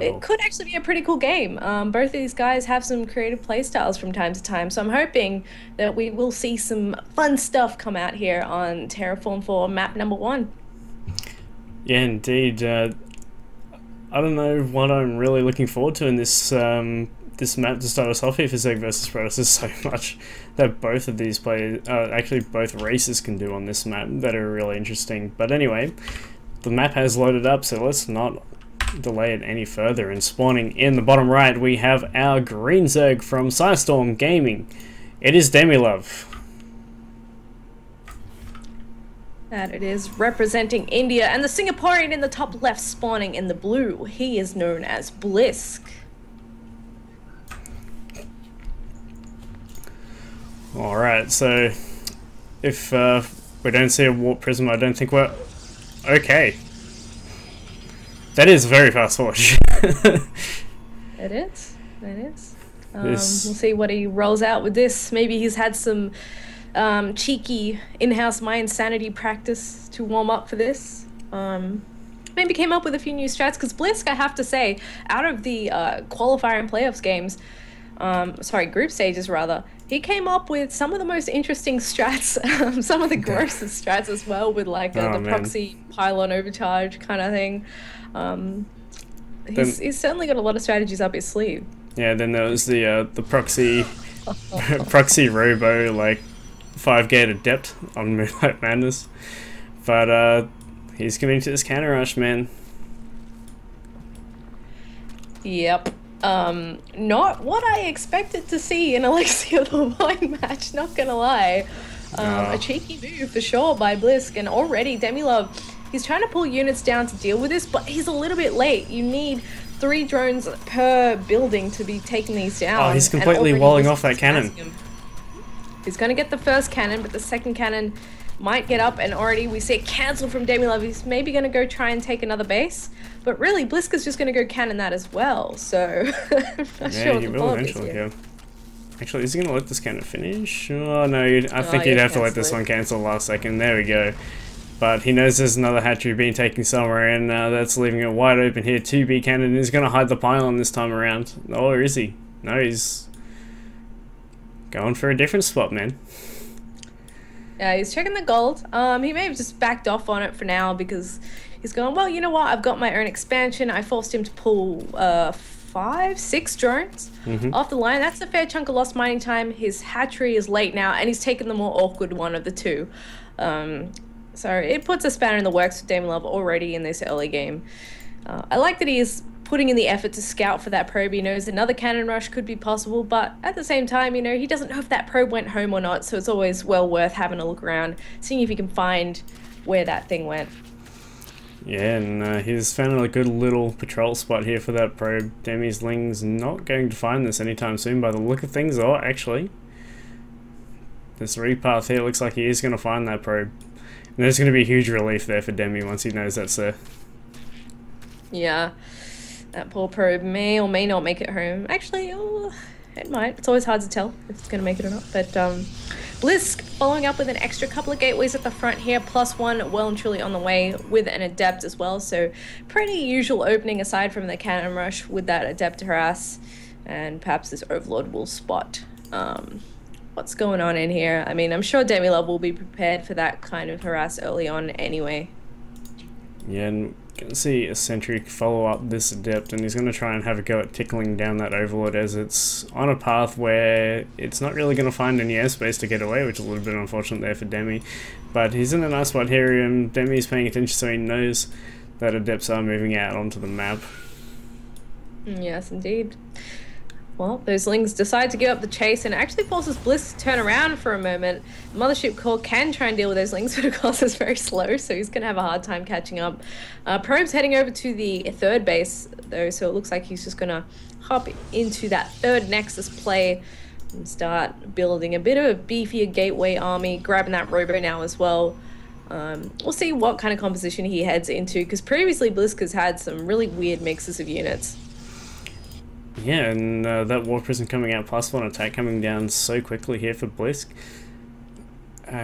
it all. could actually be a pretty cool game. Both of these guys have some creative playstyles from time to time, so I'm hoping that we will see some fun stuff come out here on Terraform for map number one. Yeah, indeed. I don't know what I'm really looking forward to in this map to start us off here for Zeg versus Protoss. There's so much that both of these players, actually both races can do on this map that are really interesting. But anyway, the map has loaded up, so let's not delay it any further. And spawning in the bottom right, we have our green Zerg from Cyestorm Gaming. It is DemiLove. That it is representing India, and the Singaporean in the top left spawning in the blue. He is known as BlysK. Alright, so if we don't see a warp prism, I don't think we're okay. That is very fast forward. It is. It is. We'll This, see what he rolls out with this. Maybe he's had some cheeky in-house My Insanity practice to warm up for this. Maybe came up with a few new strats, because BlysK, I have to say, out of the qualifier and playoffs games, sorry, group stages rather, he came up with some of the most interesting strats, some of the grossest strats as well, with like the proxy pylon overcharge kind of thing. He's certainly got a lot of strategies up his sleeve. yeah, then there was the proxy proxy robo, like 5 gate adept on Moonlight Madness. But he's coming to this counter rush, man. Yep. Not what I expected to see in Elixir of the Void match, not gonna lie. A cheeky move for sure by BlysK, and already DemiLove, he's trying to pull units down to deal with this, but he's a little bit late. You need 3 drones per building to be taking these down. Oh, he's completely walling off that cannon. He's gonna get the first cannon, but the second cannon might get up, and already we see it cancel from DemiLove. He's maybe gonna go try and take another base, but really BlysK is just gonna go cannon that as well, so I'm not sure what he the will follow-up eventually, is here. yeah. Actually, is he gonna let this cannon finish? Oh no, I think he'd have to let this one cancel last second. There we go. But he knows there's another hatchery being taken somewhere, and that's leaving it wide open here. 2B cannon is gonna hide the pylon this time around. Oh, or is he? No, he's going for a different spot, man. Yeah, he's checking the gold. He may have just backed off on it for now, because he's going, well, you know what? I've got my own expansion. I forced him to pull 5, 6 drones off the line. That's a fair chunk of lost mining time. His hatchery is late now, and he's taken the more awkward one of the two. So it puts a spanner in the works for DemiLove already in this early game. I like that he is putting in the effort to scout for that probe. He knows another cannon rush could be possible, but at the same time, you know, he doesn't know if that probe went home or not, so it's always well worth having a look around, seeing if he can find where that thing went. Yeah, and he's found a good little patrol spot here for that probe. Demi's Ling's not going to find this anytime soon by the look of things. Oh, actually, this repath here looks like he is going to find that probe. And there's going to be a huge relief there for Demi once he knows that's there. Yeah, that poor probe may or may not make it home. Actually, oh, it might. It's always hard to tell if it's going to make it or not. But BlysK following up with an extra couple of gateways at the front here, +1 well and truly on the way with an adept as well. So pretty usual opening aside from the cannon rush with that adept harass, and perhaps this overlord will spot what's going on in here. I mean, I'm sure DemiLove will be prepared for that kind of harass early on anyway. Yeah, and gonna see a sentry follow up this adept, and he's gonna try and have a go at tickling down that overlord as it's on a path where it's not really gonna find any airspace to get away, which is a little bit unfortunate there for Demi. But he's in a nice spot here, and Demi's paying attention, so he knows that adepts are moving out onto the map. Yes, indeed. Well, those Lings decide to give up the chase, and actually forces BlysK to turn around for a moment. Mothership Core can try and deal with those Lings, but of course it's very slow, so he's going to have a hard time catching up. Probe's heading over to the third base, though, so it looks like he's just going to hop into that third Nexus play and start building a bit of a beefier gateway army, grabbing that robo now as well. We'll see what kind of composition he heads into, because previously BlysK has had some really weird mixes of units. Yeah, and that War Prison coming out, +1 attack coming down so quickly here for BlysK.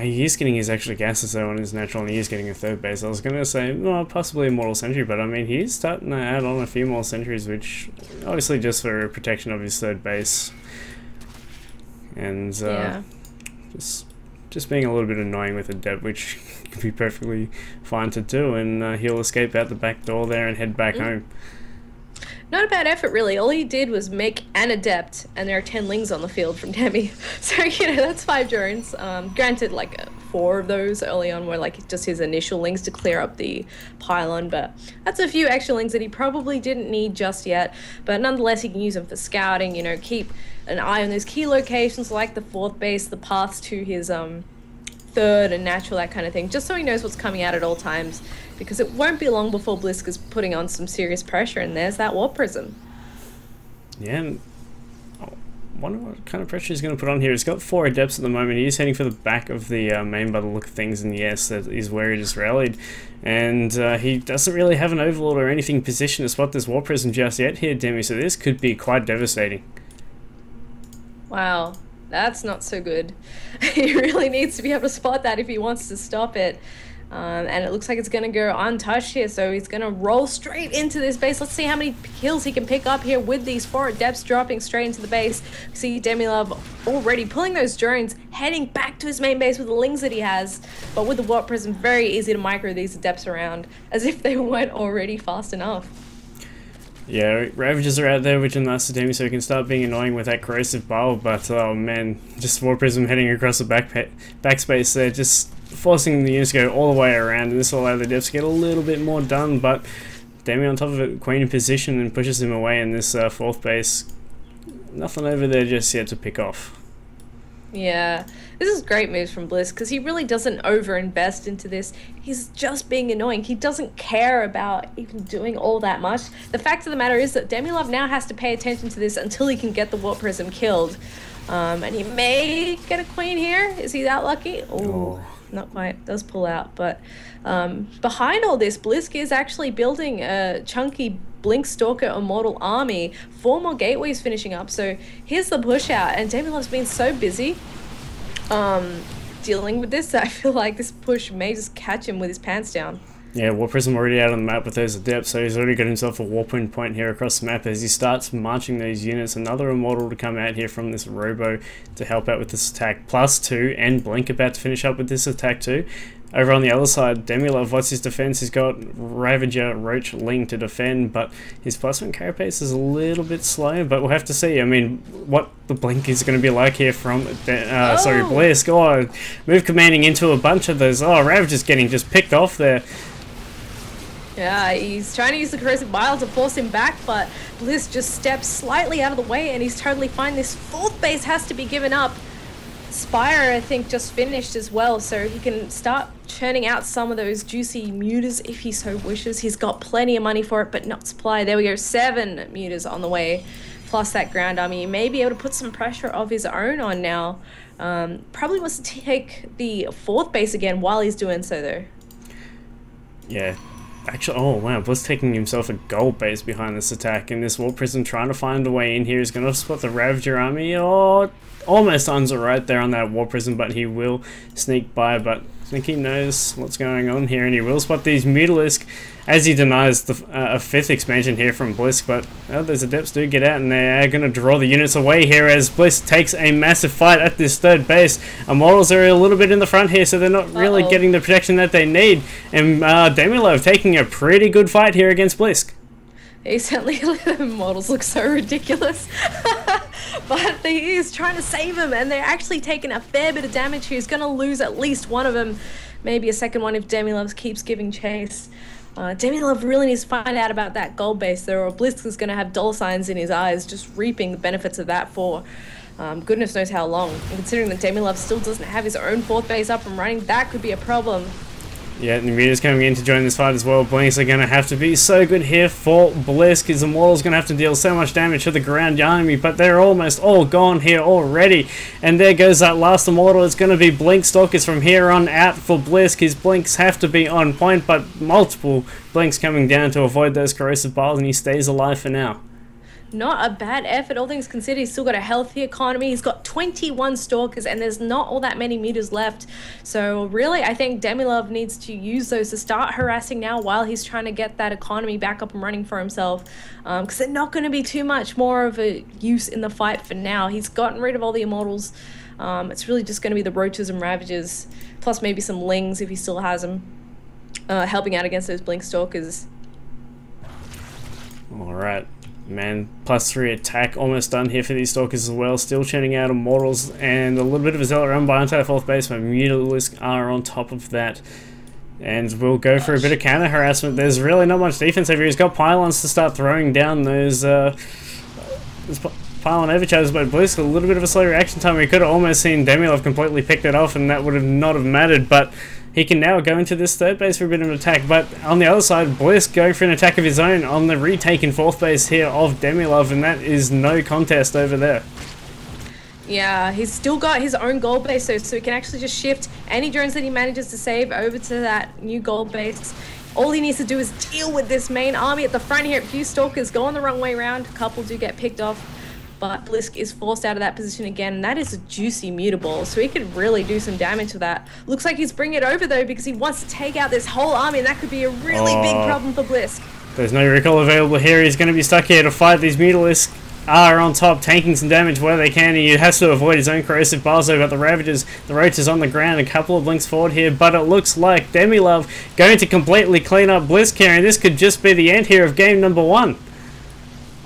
He is getting his extra gases though on his natural, and he is getting a third base. I was going to say, well, possibly a mortal sentry, but I mean, he's starting to add on a few more sentries, which obviously just for protection of his third base. And just being a little bit annoying with the depth, which can be perfectly fine to do, and he'll escape out the back door there and head back home. Not a bad effort, really. All he did was make an adept, and there are 10 lings on the field from Demi. So, you know, that's 5 drones. Granted, like, 4 of those early on were, like, just his initial lings to clear up the pylon, but that's a few extra lings that he probably didn't need just yet. But nonetheless, he can use them for scouting, you know, keep an eye on those key locations like the 4th base, the paths to his, 3rd and natural, that kind of thing, just so he knows what's coming out at all times, because it won't be long before BlysK is putting on some serious pressure, and there's that Warp Prism. Yeah, and I wonder what kind of pressure he's going to put on here. He's got 4 adepts at the moment. He's heading for the back of the main by the look of things, and yes, that is where he just rallied. And he doesn't really have an Overlord or anything positioned to spot this Warp Prism just yet here, Demi, so this could be quite devastating. Wow. That's not so good. He really needs to be able to spot that if he wants to stop it. And it looks like it's going to go untouched here, so he's going to roll straight into this base. Let's see how many kills he can pick up here with these 4 adepts dropping straight into the base. See DemiLove already pulling those drones, heading back to his main base with the lings that he has. But with the Warp Prism, very easy to micro these adepts around, as if they weren't already fast enough. Yeah, Ravages are out there, which are nice to Demi, so he can start being annoying with that corrosive bulb, but oh man, just Warp Prism heading across the backspace there, just forcing the units to go all the way around, and this will allow the devs to get a little bit more done, but Demi on top of it, Queen in position, and pushes him away in this 4th base. Nothing over there just yet to pick off. Yeah, this is great moves from BlysK, because he really doesn't over-invest into this. He's just being annoying. He doesn't care about even doing all that much. The fact of the matter is that DemiLove now has to pay attention to this until he can get the Warp Prism killed. And he may get a Queen here. Is he that lucky? Oh, not quite. Does pull out. But behind all this, BlysK is actually building a chunky Blink Stalker Immortal army, 4 more gateways finishing up, so here's the push out, and DemiLove's been so busy dealing with this that I feel like this push may just catch him with his pants down. Yeah, Warp Prism already out on the map with those adepts, so he's already got himself a warping point here across the map as he starts marching those units. Another Immortal to come out here from this Robo to help out with this attack, +2, and Blink about to finish up with this attack too. Over on the other side, DemiLove, what's his defense? He's got Ravager, Roach, Ling to defend, but his +1 carapace is a little bit slow, but we'll have to see. I mean, what the Blink is going to be like here from, sorry, BlysK. Oh, move commanding into a bunch of those. Oh, Ravager's getting just picked off there. Yeah, he's trying to use the Corrosive Bile to force him back, but BlysK just steps slightly out of the way, and he's totally fine. This 4th base has to be given up. Spire, I think, just finished as well, so he can start churning out some of those juicy mutas if he so wishes. He's got plenty of money for it, but not supply. There we go, 7 mutas on the way, plus that ground army. He may be able to put some pressure of his own on now. Probably wants to take the 4th base again while he's doing so, though. Yeah. Actually, oh wow, BlysK taking himself a gold base behind this attack, and this Warp Prism trying to find a way in here. He's going to spot the Ravager army. Oh, almost ends it right there on that Warp Prism, but he will sneak by. But I think he knows what's going on here, and he will spot these Mutalisk as he denies the a 5th expansion here from BlysK. But those adepts do get out, and they're going to draw the units away here as BlysK takes a massive fight at this 3rd base. Immortals are a little bit in the front here, so they're not really getting the protection that they need. And DemiLove taking a pretty good fight here against BlysK. He certainly, the Immortals look so ridiculous. But he is trying to save him, and they're actually taking a fair bit of damage here. He's going to lose at least one of them, maybe a second one if DemiLove keeps giving chase. DemiLove really needs to find out about that gold base though, or BlysK is going to have $signs in his eyes, just reaping the benefits of that for goodness knows how long. And considering that DemiLove still doesn't have his own 4th base up and running, that could be a problem. Yeah, and the Muta's coming in to join this fight as well. Blinks are going to have to be so good here for BlysK. His Immortal's going to have to deal so much damage to the ground army, but they're almost all gone here already. And there goes that last Immortal. It's going to be Blink Stalkers from here on out for BlysK. His Blinks have to be on point, but multiple Blinks coming down to avoid those Corrosive Biles, and he stays alive for now. Not a bad effort, all things considered. He's still got a healthy economy. He's got 21 stalkers, and there's not all that many meters left. So really, I think DemiLove needs to use those to start harassing now while he's trying to get that economy back up and running for himself. Because they're not going to be too much more of a use in the fight for now. He's gotten rid of all the immortals. It's really just going to be the roaches and ravagers, plus maybe some lings if he still has them, helping out against those blink stalkers. All right. Man, +3 attack almost done here for these stalkers as well. Still churning out immortals and a little bit of a zealot run by onto that 4th base. But BlysK are on top of that. And we'll go for a bit of counter harassment. There's really not much defense over here. He's got pylons to start throwing down those pylon overcharges, but BlysK a little bit of a slow reaction time. We could have almost seen DemiLove completely picked it off, and that would have not have mattered. But he can now go into this 3rd base for a bit of an attack. But on the other side, BlysK going for an attack of his own on the retaken 4th base here of DemiLove, and that is no contest over there. Yeah, he's still got his own gold base, so he can actually just shift any drones that he manages to save over to that new gold base. All he needs to do is deal with this main army at the front here. A few stalkers go on the wrong way around. A couple do get picked off, but BlysK is forced out of that position again, and that is a juicy mutable, so he could really do some damage with that. Looks like he's bringing it over, though, because he wants to take out this whole army, and that could be a really big problem for BlysK. There's no recall available here. He's going to be stuck here to fight. These mutalisks are on top, tanking some damage where they can. He has to avoid his own corrosive bars. They've got the Ravagers, the Roaches on the ground, a couple of blinks forward here, but it looks like DemiLove going to completely clean up BlysK here, and this could just be the end here of game number 1.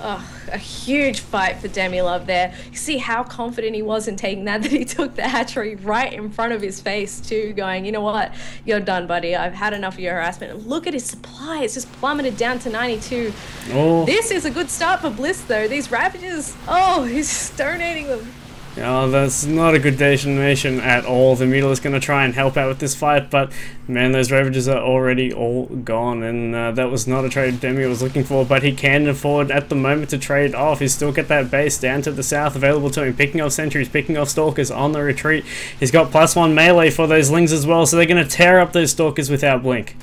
Oh, a huge fight for DemiLove there. You see how confident he was in taking that he took the hatchery right in front of his face too, going, you know what, you're done, buddy. I've had enough of your harassment. Look at his supply. It's just plummeted down to 92. Oh. This is a good start for BlysK, though. These Ravagers, oh, he's just donating them. Oh, that's not a good destination at all. The Mutalisks going to try and help out with this fight, but man, those Ravagers are already all gone, and that was not a trade Demi was looking for, but he can afford at the moment to trade off. He's still got that base down to the south available to him, picking off sentries, picking off stalkers on the retreat. He's got +1 melee for those lings as well, so they're going to tear up those stalkers without blink.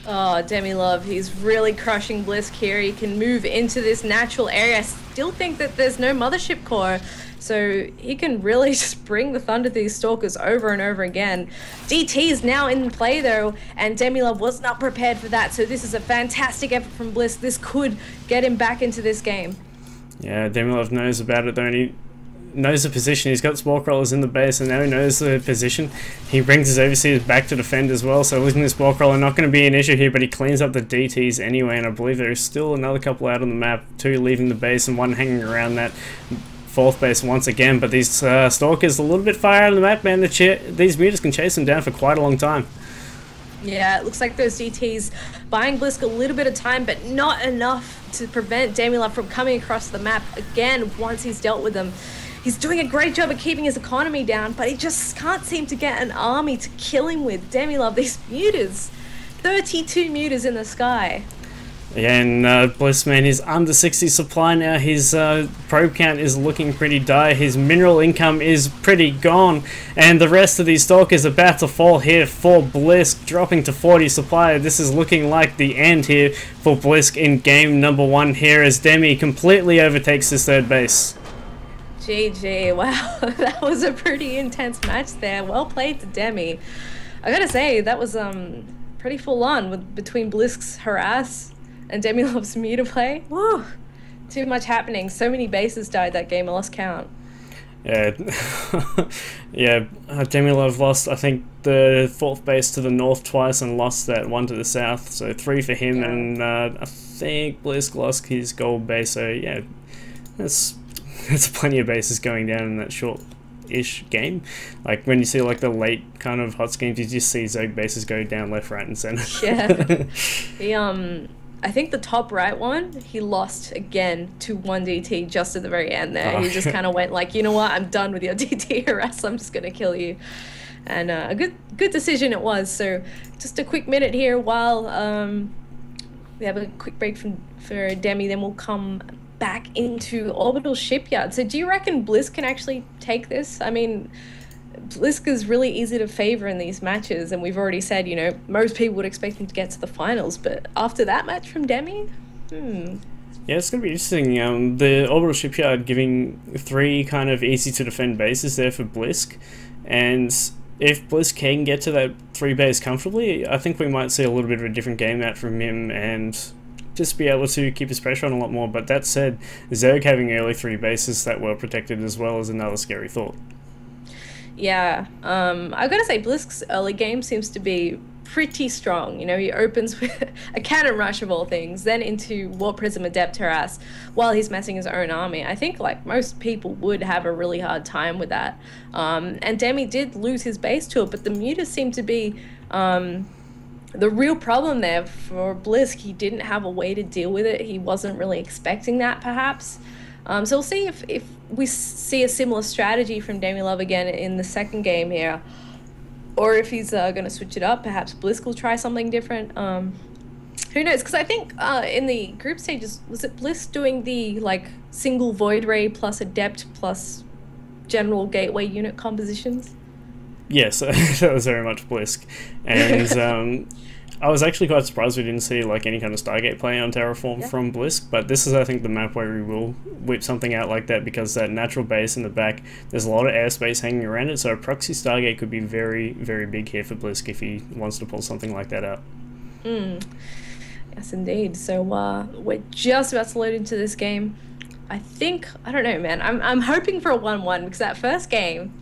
Oh, DemiLove, he's really crushing BlysK here. He can move into this natural area. I still think that there's no mothership core, so he can really just bring the thunder to these stalkers over and over again. DT is now in play, though, and DemiLove was not prepared for that, so this is a fantastic effort from BlysK. This could get him back into this game. Yeah, DemiLove knows about it, though, and he knows the position. He's got Spore Crawlers in the base, and now he knows the position. He brings his Overseers back to defend as well, so losing the Spore Crawler not going to be an issue here, but he cleans up the DTs anyway, and I believe there's still another couple out on the map, 2 leaving the base and 1 hanging around that 4th base once again. But these Stalkers a little bit far out of the map, man. These mutas can chase them down for quite a long time. Yeah, it looks like those DTs buying BlysK a little bit of time, but not enough to prevent DemiLove from coming across the map again once he's dealt with them. He's doing a great job of keeping his economy down, but he just can't seem to get an army to kill him with. DemiLove, these mutas. 32 mutas in the sky. Yeah, and BlysK, man, he's under 60 supply now. His probe count is looking pretty dire. His mineral income is pretty gone. And the rest of these stalkers are about to fall here for BlysK, dropping to 40 supply. This is looking like the end here for BlysK in game number 1 here as Demi completely overtakes this 3rd base. GG, wow, that was a pretty intense match there. Well played to Demi. I gotta say, that was pretty full on between BlysK's harass and DemiLove's muta play. Woo! Too much happening. So many bases died that game, I lost count. Yeah, yeah. DemiLove lost, I think, the 4th base to the north twice and lost that one to the south. So 3 for him, yeah. And I think BlysK lost his gold base. So yeah, that's plenty of bases going down in that short-ish game. Like when you see like the late kind of hot games, you just see Zerg bases go down left, right, and center. Yeah. He I think the top right one, he lost again to 1 DT just at the very end there. He just kind of went like, you know what, I'm done with your DT harass, I'm just going to kill you. And a good decision it was. So just a quick minute here while we have a quick break for Demi, then we'll come back into Orbital Shipyard. So do you reckon BlysK can actually take this? I mean, BlysK is really easy to favor in these matches, and we've already said, you know, most people would expect him to get to the finals, but after that match from Demi, Yeah, it's going to be interesting. The orbital shipyard giving 3 kind of easy to defend bases there for BlysK, and if BlysK can get to that 3 base comfortably, I think we might see a little bit of a different game out from him and just be able to keep his pressure on a lot more. But that said, Zerg having early 3 bases that well protected as well is another scary thought. Yeah, I've got to say, BlysK's early game seems to be pretty strong. You know, he opens with a cannon rush of all things, then into War Prism Adept Harass while he's massing his own army. I think, like, most people would have a really hard time with that. And Demi did lose his base to it, but the mutas seem to be the real problem there for BlysK. He didn't have a way to deal with it. He wasn't really expecting that, perhaps. So we'll see if we see a similar strategy from DemiLove again in the second game here, or if he's going to switch it up. Perhaps BlysK will try something different. Who knows? Because I think in the group stages, was it BlysK doing the like single Void Ray plus Adept plus general gateway unit compositions? Yes, that was very much BlysK, and I was actually quite surprised we didn't see like any kind of Stargate play on Terraform from BlysK, but this is, I think, the map where we will whip something out like that, because that natural base in the back, there's a lot of airspace hanging around it, so a proxy Stargate could be very, very big here for BlysK if he wants to pull something like that out. Yes, indeed. So we're just about to load into this game. I don't know, man. I'm hoping for a 1-1, because that first game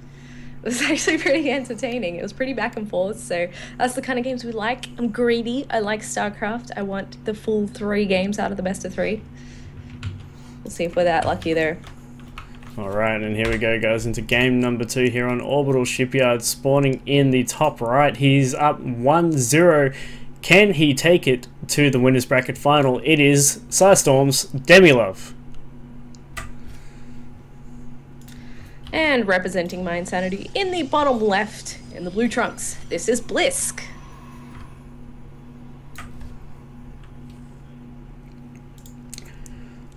was actually pretty entertaining. It was pretty back and forth, so that's the kind of games we like. I'm greedy. I like Starcraft. I want the full 3 games out of the best of 3. We'll see if we're that lucky there. Alright, and here we go, guys, into game number 2 here on Orbital Shipyard, spawning in the top right. He's up 1-0. Can he take it to the winners bracket final? It is Psystorm's DemiLove. And representing my insanity in the bottom left, in the blue trunks, this is BlysK.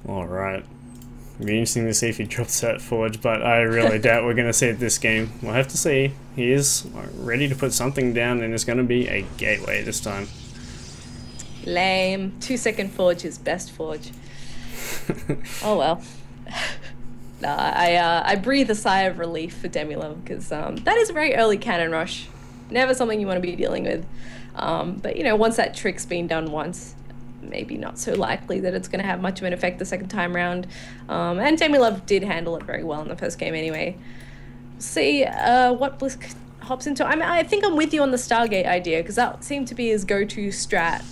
Alright. It'll be interesting to see if he drops that Forge, but I really doubt we're going to see it this game. We'll have to see. He is ready to put something down, and it's going to be a gateway this time. Lame. 2-second Forge is best Forge. Oh well. I breathe a sigh of relief for DemiLove, because that is a very early cannon rush. Never something you want to be dealing with. But, you know, once that trick's been done once, maybe not so likely that it's going to have much of an effect the second time round. And DemiLove did handle it very well in the first game anyway. See what BlysK hops into. I think I'm with you on the Stargate idea, because that seemed to be his go-to strat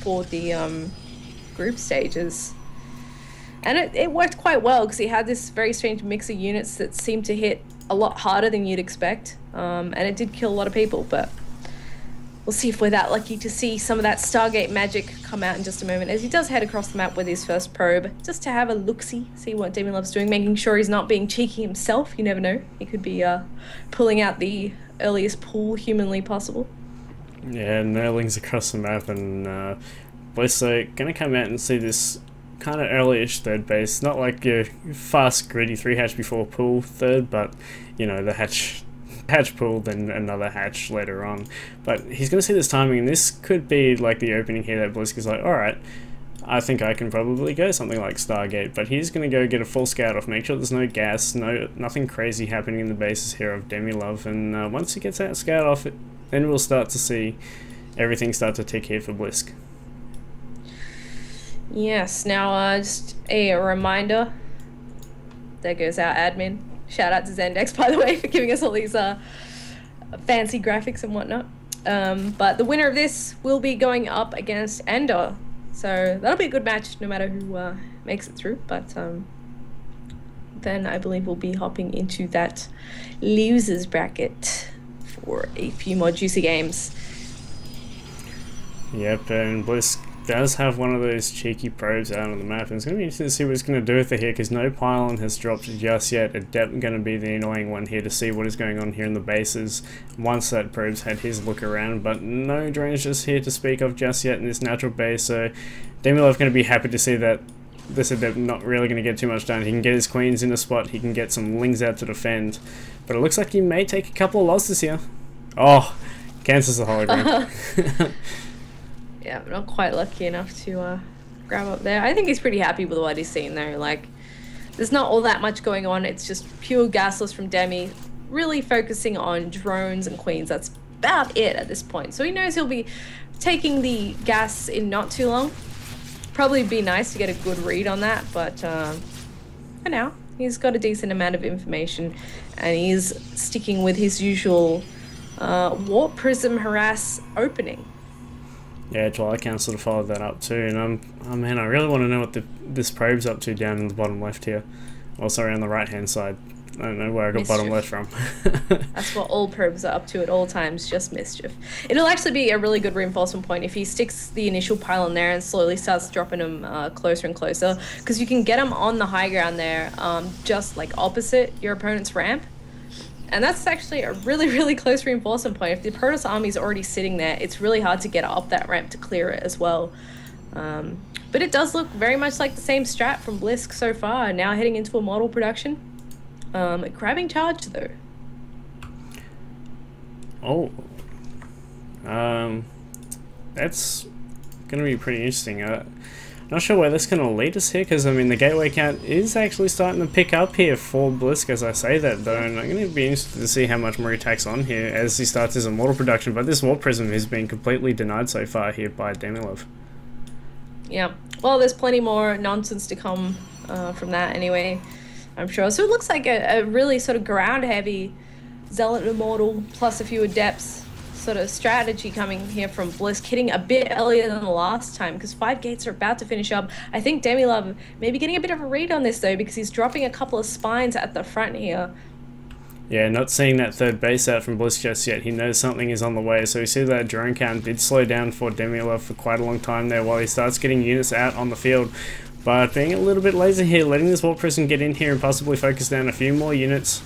for the group stages. And it worked quite well, because he had this very strange mix of units that seemed to hit a lot harder than you'd expect. And it did kill a lot of people, but we'll see if we're that lucky to see some of that Stargate magic come out in just a moment, as he does head across the map with his first probe, just to have a look-see, see what DemiLove's doing, making sure he's not being cheeky himself. You never know. He could be pulling out the earliest pull humanly possible. Yeah, Nerlings across the map, and BlysK going to come out and see this kind of early-ish third base, not like your fast gritty 3 hatch before pull third, but you know, the hatch pull, then another hatch later on. But he's going to see this timing, and this could be like the opening here that BlysK is like, alright, I think I can probably go something like Stargate, but he's going to go get a full scout off, make sure there's no gas, nothing crazy happening in the bases here of DemiLove, and once he gets that scout off, then we'll start to see everything start to tick here for BlysK. Yes, now just a reminder, there goes our admin. Shout out to Zendex, by the way, for giving us all these fancy graphics and whatnot. But the winner of this will be going up against Ender, so that'll be a good match no matter who makes it through. But then I believe we'll be hopping into that losers bracket for a few more juicy games. Yep, and BlysK does have one of those cheeky probes out on the map, and it's going to be interesting to see what it's going to do with it here, because no pylon has dropped just yet. Adept going to be the annoying one here to see what is going on here in the bases once that probe's had his look around, but no drainage just here to speak of just yet in this natural base, so DemiLove going to be happy to see that this Adept not really going to get too much done. He can get his queens in a spot, he can get some lings out to defend, but it looks like he may take a couple of losses here. Oh, cancels the hologram. Yeah, I'm not quite lucky enough to grab up there. I think he's pretty happy with what he's seen though. Like, there's not all that much going on. It's just pure gasless from Demi, really focusing on drones and queens. That's about it at this point. So he knows he'll be taking the gas in not too long. Probably be nice to get a good read on that, but for now, he's got a decent amount of information, and he's sticking with his usual warp prism harass opening. Yeah, well, I can sort of follow that up too, and oh man, I really want to know what this probe's up to down in the bottom left here. Oh, sorry, on the right hand side. I don't know where I got Mischief. bottom left from. That's what all probes are up to at all times, just mischief. It'll actually be a really good reinforcement point if he sticks the initial pylon there and slowly starts dropping them closer and closer, because you can get them on the high ground there, just like opposite your opponent's ramp. And that's actually a really, really close reinforcement point. If the Protoss army is already sitting there, it's really hard to get up that ramp to clear it as well. But it does look very much like the same strat from BlysK so far, now heading into a model production. Grabbing charge though. Oh. That's going to be pretty interesting. Not sure where that's going to lead us here, because I mean the gateway count is actually starting to pick up here for BlysK as I say that though, and I'm going to be interested to see how much more he takes on here as he starts his immortal production, but this warp prism has been completely denied so far here by DemiLove. Yeah, well, there's plenty more nonsense to come from that anyway, I'm sure. So it looks like a really sort of ground heavy Zealot Immortal plus a few Adepts sort of strategy coming here from BlysK, hitting a bit earlier than the last time, because 5 gates are about to finish up. I think DemiLove may be getting a bit of a read on this though, because he's dropping a couple of spines at the front here. Yeah, not seeing that third base out from BlysK just yet. He knows something is on the way, so we see that drone count did slow down for DemiLove for quite a long time there while he starts getting units out on the field. But being a little bit lazy here, letting this warp prism get in here and possibly focus down a few more units.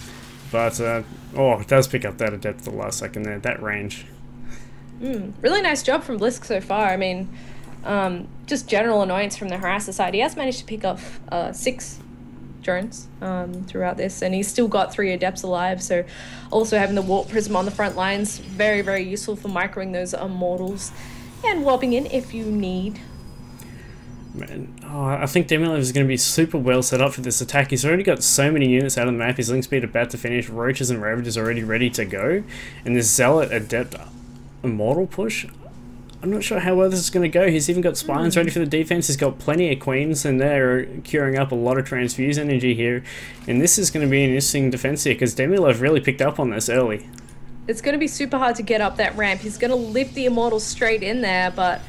But, oh, it does pick up that Adept at the last second there, that range. Really nice job from BlysK so far. I mean, just general annoyance from the harasser side. He has managed to pick off 6 drones throughout this, and he's still got 3 Adepts alive, so also having the warp prism on the front lines, very, very useful for microing those immortals and warping in if you need. Man, oh, I think DemiLove is going to be super well set up for this attack. He's already got so many units out on the map. His link speed about to finish. Roaches and Ravagers already ready to go. And this Zealot Adept Immortal push, I'm not sure how well this is going to go. He's even got spines ready for the defense. He's got plenty of queens, and they're curing up a lot of transfuse energy here. And this is going to be an interesting defense here, because DemiLove really picked up on this early. It's going to be super hard to get up that ramp. He's going to lift the Immortals straight in there, but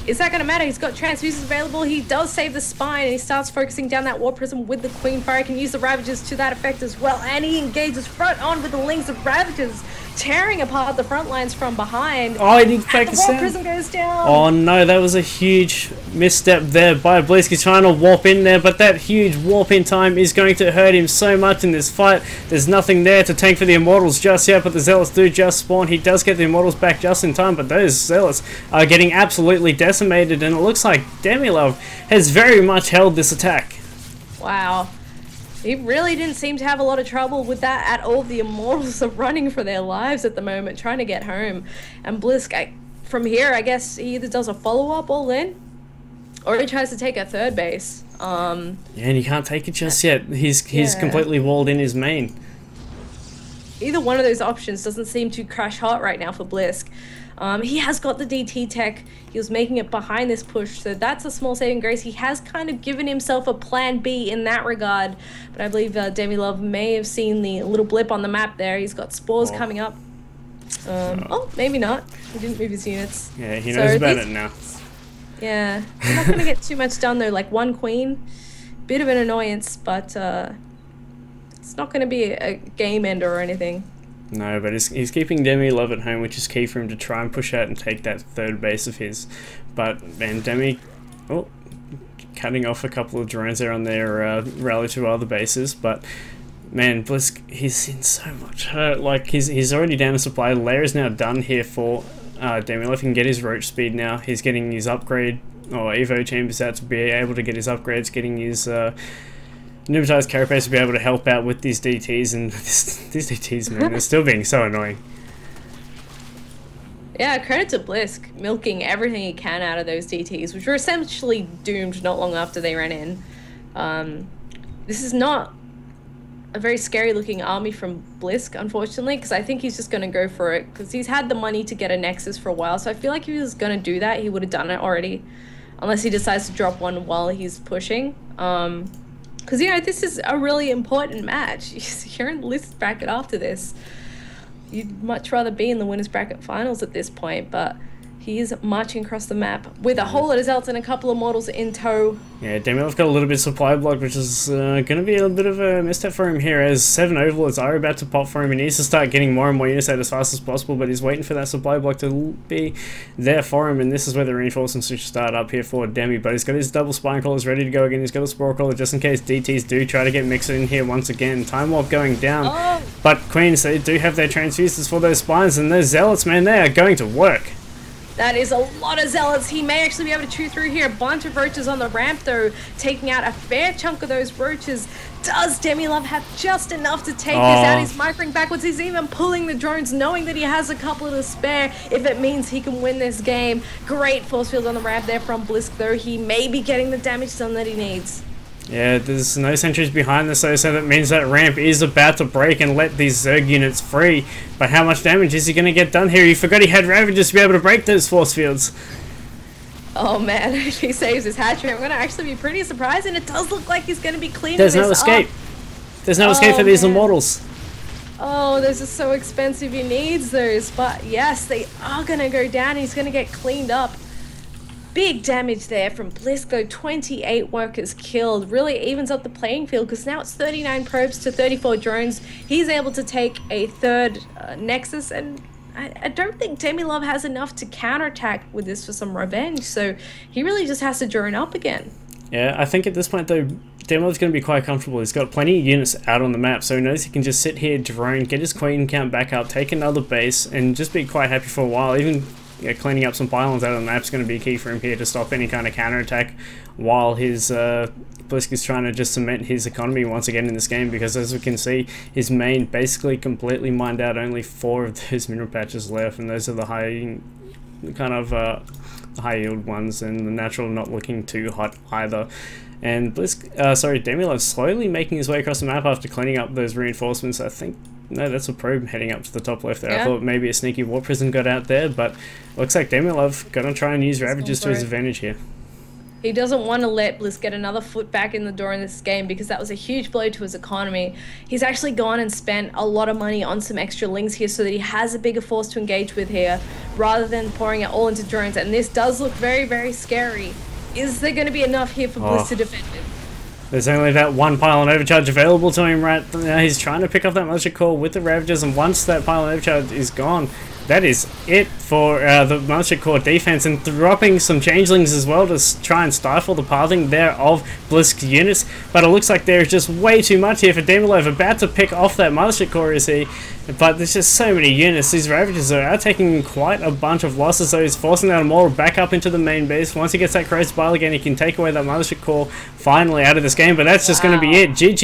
is that going to matter? He's got transfuses available. He does save the spine, and he starts focusing down that Warp Prism with the Queen Fire. He can use the Ravagers to that effect as well, and he engages front on with the Links of Ravagers, tearing apart the front lines from behind. Oh, he didn't focus the Warp down. Prism goes down. Oh no, that was a huge misstep there by BlysK. He's trying to warp in there, but that huge warp in time is going to hurt him so much in this fight. There's nothing there to tank for the Immortals just yet, but the Zealots do just spawn. He does get the Immortals back just in time, but those Zealots are getting absolutely decimated, and it looks like DemiLove has very much held this attack. Wow. He really didn't seem to have a lot of trouble with that at all. The Immortals are running for their lives at the moment, trying to get home. And BlysK, from here, I guess he either does a follow-up all in, or he tries to take a third base. Yeah, and he can't take it just yet. He's completely walled in his main. Either one of those options doesn't seem to crash hot right now for BlysK. He has got the DT tech. He was making it behind this push, so that's a small saving grace. He has kind of given himself a plan B in that regard, but I believe DemiLove may have seen the little blip on the map there. He's got spores coming up. Oh, maybe not. He didn't move his units. Yeah, he knows about it now. Yeah, I'm not going to get too much done though. Like one queen, bit of an annoyance, but it's not going to be a game ender or anything. No, but he's keeping DemiLove at home, which is key for him to try and push out and take that third base of his. But, man, cutting off a couple of drones there on their rally to other bases. But, man, BlysK, he's in so much hurt. Like, he's already down a supply. Lair is now done here for DemiLove. He can get his roach speed now. He's getting his upgrade, or Evo chambers out to be able to get his upgrades, getting his Pneumatized Carapace to be able to help out with these DTs, and these DTs, man, they're still being so annoying. Yeah, credit to BlysK, milking everything he can out of those DTs, which were essentially doomed not long after they ran in. This is not a very scary looking army from BlysK, unfortunately, because I think he's just going to go for it, because he's had the money to get a Nexus for a while, so I feel like if he was going to do that, he would have done it already, unless he decides to drop one while he's pushing. Because, you know, this is a really important match. You're in the list bracket after this. You'd much rather be in the winners bracket finals at this point, but he is marching across the map with a whole lot of Zealots and a couple of mortals in tow. Yeah, DemiLove got a little bit of supply block, which is going to be a bit of a misstep for him here, as 7 overlords are about to pop for him. He needs to start getting more and more units out as fast as possible, but he's waiting for that supply block to be there for him, and this is where the reinforcements should start up here for Demi. But he's got his double spine crawlers ready to go again. He's got a spore crawler just in case DTs do try to get mixed in here once again. Time warp going down, but Queens, they do have their transfuses for those spines, and those Zealots, man, they are going to work. That is a lot of Zealots. He may actually be able to chew through here. A bunch of roaches on the ramp, though, taking out a fair chunk of those roaches. Does DemiLove have just enough to take this out? He's microing backwards. He's even pulling the drones, knowing that he has a couple to spare if it means he can win this game. Great force field on the ramp there from BlysK, though. He may be getting the damage done that he needs. Yeah, there's no sentries behind this, so that means that ramp is about to break and let these Zerg units free. But how much damage is he going to get done here? He forgot he had Ravagers to be able to break those force fields. Oh man, if he saves his hatchery, I'm going to actually be pretty surprised, and it does look like he's going to be cleaning this up. There's no escape. There's no escape for these Immortals. Oh, those are so expensive. He needs those. But yes, they are going to go down. He's going to get cleaned up. Big damage there from BlysK, though. 28 workers killed. Really evens up the playing field, because now it's 39 probes to 34 drones. He's able to take a third Nexus, and I don't think DemiLove has enough to counterattack with this for some revenge, so he really just has to drone up again. Yeah, I think at this point, though, DemiLove's going to be quite comfortable. He's got plenty of units out on the map, so he knows he can just sit here, drone, get his queen count back up, take another base, and just be quite happy for a while. Even cleaning up some pylons out of the map is going to be key for him here to stop any kind of counterattack while his BlysK is trying to just cement his economy once again in this game, because as we can see, his main basically completely mined out. Only 4 of those mineral patches left, and those are the high kind of high yield ones, and the natural not looking too hot either. And DemiLove slowly making his way across the map after cleaning up those reinforcements. I think, no, that's a probe heading up to the top left there. Yeah. I thought maybe a sneaky war prison got out there, but looks like DemiLove gonna try and use Ravagers to his advantage here. He doesn't want to let BlysK get another foot back in the door in this game, because that was a huge blow to his economy. He's actually gone and spent a lot of money on some extra links here so that he has a bigger force to engage with here, rather than pouring it all into drones. And this does look very, very scary. Is there going to be enough here for BlysK to defend him? There's only that one pylon overcharge available to him right now. He's trying to pick up that mothership core with the Ravagers, and once that pylon overcharge is gone, that is it for the mothership core defense, and dropping some changelings as well to try and stifle the pathing there of BlysK's units. But it looks like there's just way too much here for DemiLove. About to pick off that mothership core, is he? But there's just so many units. These Ravagers are taking quite a bunch of losses, so he's forcing that Immortal back up into the main base. Once he gets that Corrosive Bile again, he can take away that mothership core finally out of this game. But that's just going to be it. GG.